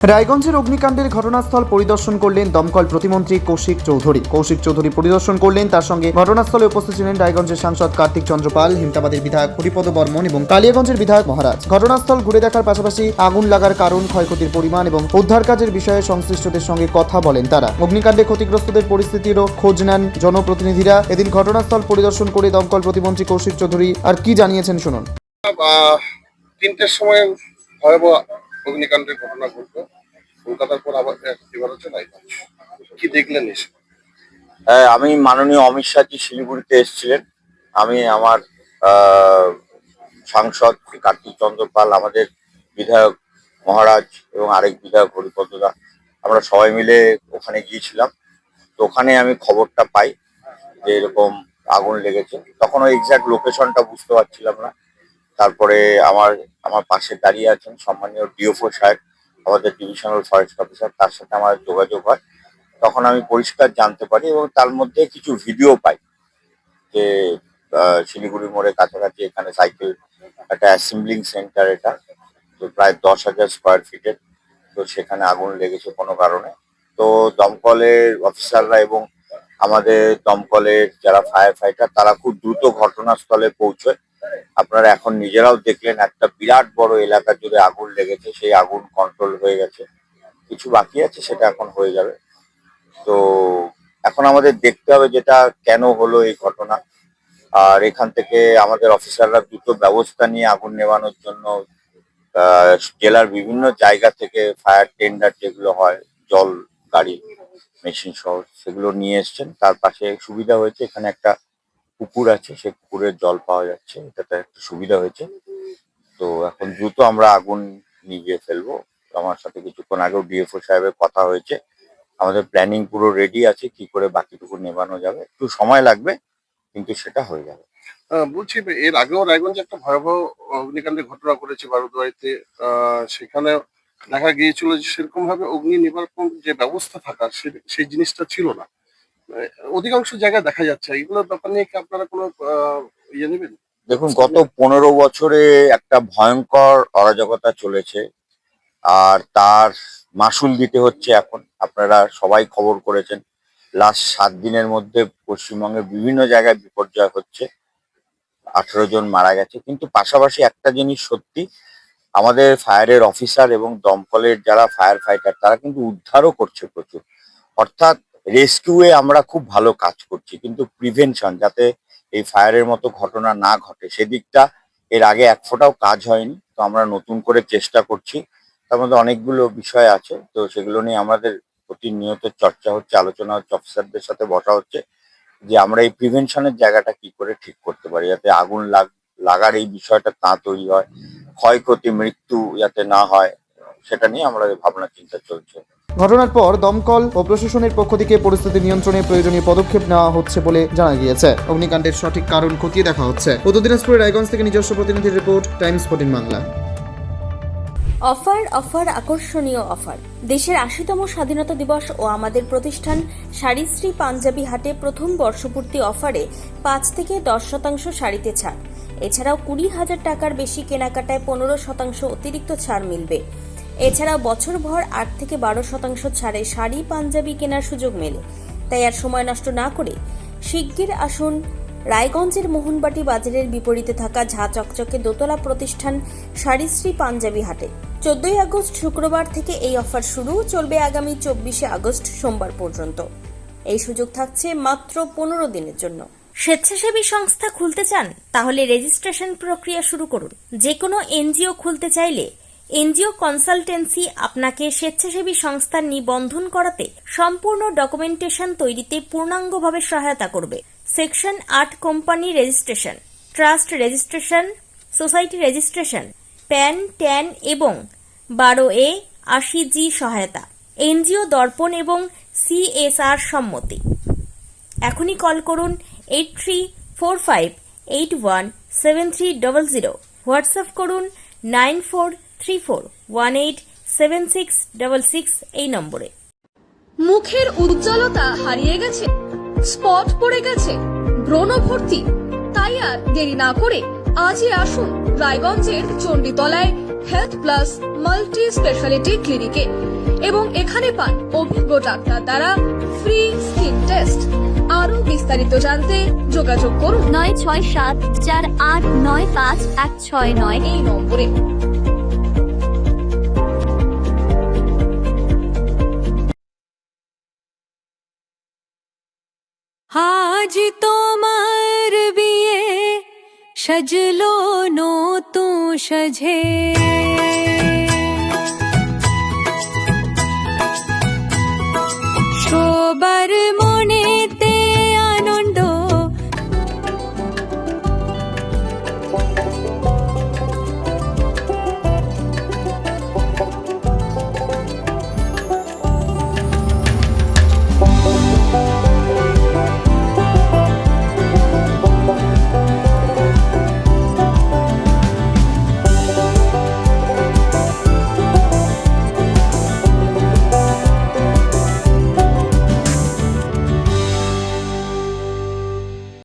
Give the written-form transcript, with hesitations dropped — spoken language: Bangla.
রায়গঞ্জের অগ্নিকাণ্ডের ঘটনাস্থল পরিদর্শন করলেন দমকল প্রতিমন্ত্রী কৌশিক চৌধুরী পরিদর্শন করলেন। তার সঙ্গে ঘটনাস্থলে উপস্থিত ছিলেন রায়গঞ্জের সাংসদ কার্তিক চন্দ্র পাল, হিমতাবাদের বিধায়ক হরিপদ বর্মন এবং কালিয়াগঞ্জের বিধায়ক মহারাজ। ঘটনাস্থল ঘুরে দেখার পাশাপাশি আগুন লাগার কারণ, ক্ষয়ক্ষতির পরিমাণ এবং উদ্ধার কাজের বিষয়ে সংশ্লিষ্টদের সঙ্গে কথা বলেন তারা। অগ্নিকাণ্ডে ক্ষতিগ্রস্তদের পরিস্থিতিরও খোঁজ নেন জনপ্রতিনিধিরা। এদিন ঘটনাস্থল পরিদর্শন করে দমকল প্রতিমন্ত্রী কৌশিক চৌধুরী আর কি জানিয়েছেন শুনুন। 3টের সময় ভয়াবহ অগ্নিকাণ্ডের ঘটনা ঘটলো কলকাতার পর, আবার এবার হচ্ছে রায়গঞ্জ। কি দেখলেন এসে? আমি মাননীয় অমিত শাহজি শিলিগুড়িতে এসেছিলেন। আমি আমার সাংসদ কার্তিক চন্দ্র পাল, আমাদের বিধায়ক মহারাজ এবং আরেক বিধায়ক হরিপদ দা, আমরা সবাই মিলে ওখানে গিয়েছিলাম। তো ওখানে আমি খবরটা পাই যে এরকম আগুন লেগেছে। তখন ওই এক্সাক্ট লোকেশনটা বুঝতে পারছিলাম না। তারপরে আমার পাশে দাঁড়িয়ে আছেন সম্মানীয় ডিওফও সাহেব, আমাদের ডিভিশনাল ফরেস্ট অফিসার, তার সাথে আমার যোগাযোগ হয়। তখন আমি পরিষ্কার জানতে পারি এবং তার মধ্যে কিছু ভিডিও পাই যে শিলিগুড়ি মোড়ের কাছাকাছি এখানে সাইকেল একটা অ্যাসেম্বলিং সেন্টার, এটা তো প্রায় 10,000 স্কোয়ার ফিটের। তো সেখানে আগুন লেগেছে কোনো কারণে। তো দমকলের অফিসাররা এবং আমাদের দমকলের যারা ফায়ার ফাইটার, তারা খুব দ্রুত ঘটনাস্থলে পৌঁছয়। আপনারা এখন নিজেরাও দেখলেন একটা বিরাট বড় এলাকা জুড়ে আগুন লেগেছে। সেই আগুন কন্ট্রোল হয়ে গেছে, কিছু বাকি আছে, সেটা এখন হয়ে যাবে। তো এখন আমাদের দেখতে হবে যেটা কেন হলো এই ঘটনা, আর এখান থেকে আমাদের অফিসাররা দ্রুত ব্যবস্থা নিয়ে আগুন নেভানোর জন্য জেলার বিভিন্ন জায়গা থেকে ফায়ার টেন্ডার যেগুলো হয়, জল গাড়ি মেশিন সহ, সেগুলো নিয়ে এসছেন। তার পাশে সুবিধা হয়েছে, এখানে একটা পুকুর আছে, সেই পুকুরের জল পাওয়া যাচ্ছে, এটাতে একটা সুবিধা হয়েছে। তো এখন দ্রুত আমরা আগুন নিভিয়ে ফেলবো। আমার সাথে কিছুক্ষণ আগেও ডিএফও সাহেবের কথা হয়েছে। আমাদের প্ল্যানিং পুরো রেডি আছে, কি করে বাকিটুকু নেভানো যাবে। একটু সময় লাগবে, কিন্তু সেটা হয়ে যাবে। বলছি, এর আগেও রায়গঞ্জে একটা ভয়াবহ অগ্নিকাণ্ডের ঘটনা ঘটেছে বারুদবাড়িতে। সেখানে দেখা গিয়েছিল যে সেরকম ভাবে অগ্নি নির্বাপন যে ব্যবস্থা থাকা, সেই জিনিসটা ছিল না। অধিকাংশ জায়গায় দেখা যাচ্ছে। এগুলোর ব্যাপার নিয়ে কি আপনারা কোনো ইয়ে নেবেন? দেখুন, গত 15 বছরে একটা ভয়ঙ্কর অরাজকতা চলেছে, আর তার মাসুল দিতে হচ্ছে এখন। আপনারা সবাই খবর করেছেন, লাস্ট 7 দিনের মধ্যে পশ্চিমবঙ্গের বিভিন্ন জায়গায় বিপর্যয় হচ্ছে, 18 জন মারা গেছে। কিন্তু পাশাপাশি একটা জিনিস সত্যি, আমাদের ফায়ারের অফিসার এবং দমকলের যারা ফায়ার ফাইটার, তারা কিন্তু উদ্ধারও করছে প্রচুর। অর্থাৎ রেস্কিউয়ে আমরা খুব ভালো কাজ করছি, কিন্তু প্রিভেনশন, যাতে এই ফায়ারের মতো ঘটনা না ঘটে, সেদিকটা এর আগে এক ফোঁটাও কাজ হয়নি। তো আমরা নতুন করে চেষ্টা করছি। তার মধ্যে অনেকগুলো বিষয় আছে, তো সেগুলো নিয়ে আমাদের প্রতিনিয়ত চর্চা হচ্ছে, আলোচনা হচ্ছে, অফিসারদের সাথে বসা হচ্ছে যে আমরা এই প্রিভেনশনের জায়গাটা কি করে ঠিক করতে পারি, যাতে আগুন লাগার এই বিষয়টা না তৈরি হয়, ক্ষয়ক্ষতি মৃত্যু যাতে না হয়, সেটা নিয়ে আমাদের ভাবনা চিন্তা চলছে। ঘটনার পর দমকল ও প্রশাসনের পক্ষ থেকে পরিস্থিতি নিয়ন্ত্রণে প্রয়োজনীয় পদক্ষেপ নেওয়া হচ্ছে বলে জানা গিয়েছে। অগ্নিকাণ্ডের সঠিক কারণ খতিয়ে দেখা হচ্ছে। উত্তর দিনাজপুরের রায়গঞ্জ থেকে নিজস্ব প্রতিনিধির রিপোর্ট, টাইমস 14 বাংলা। অফার আকর্ষণীয় অফার। দেশের 80তম স্বাধীনতা দিবস ও আমাদের প্রতিষ্ঠান শাড়িশ্রী পাঞ্জাবি হাটে প্রথম বর্ষপূর্তি অফারে 5 থেকে 10% শাড়িতে ছাড়। এছাড়াও 20,000 টাকার বেশি কেনাকাটায় 15% অতিরিক্ত ছাড় মিলবে। এছাড়াও বছরভর 8 থেকে 12% ছাড়ে শাড়ি পাঞ্জাবি কেনার সুযোগ মেলে। তাই আর সময় নষ্ট না করে শিগগির আসুন রায়গঞ্জের মোহনবাটি বাজারের বিপরীতে থাকা ঝা চকচকে দোতলা প্রতিষ্ঠান শাড়িশ্রী পাঞ্জাবি হাটে। 14 আগস্ট শুক্রবার থেকে এই অফার শুরু, চলবে আগামী 24 আগস্ট সোমবার পর্যন্ত। এই সুযোগ থাকছে মাত্র 15 দিনের জন্য। স্বেচ্ছাসেবী সংস্থা খুলতে চান? তাহলে রেজিস্ট্রেশন প্রক্রিয়া শুরু করুন। যে কোনো এনজিও খুলতে চাইলে এনজিও কনসালটেন্সি আপনাকে স্বেচ্ছাসেবী সংস্থার নিবন্ধন করাতে সম্পূর্ণ ডকুমেন্টেশন তৈরিতে পূর্ণাঙ্গভাবে সহায়তা করবে। Section 8 company registration, trust registration, society registration, pan, tan এবং 12A 80G সহায়তা, এনজিও দর্পণ এবং CSR সম্মতি। এখনই কল করুন 8345817300, হোয়াটসঅ্যাপ করুন 9434187666 এই নম্বরে। মুখের উজ্জ্বলতা হারিয়ে গেছে, স্পট পড়ে গেছে, ব্রণ ভর্তি, তাই আর দেরি না করে আজই আসুন রায়গঞ্জের চণ্ডীতলায় হেলথ প্লাস মাল্টি স্পেশালিটি ক্লিনিকে এবং এখানে পান অভিজ্ঞ ডাক্তার দ্বারা ফ্রি স্কিন টেস্ট। আরো বিস্তারিত জানতে যোগাযোগ করুন 9674895169 এই নম্বরে। আজ তোমার বিয়ে সাজলো নতুন সাজে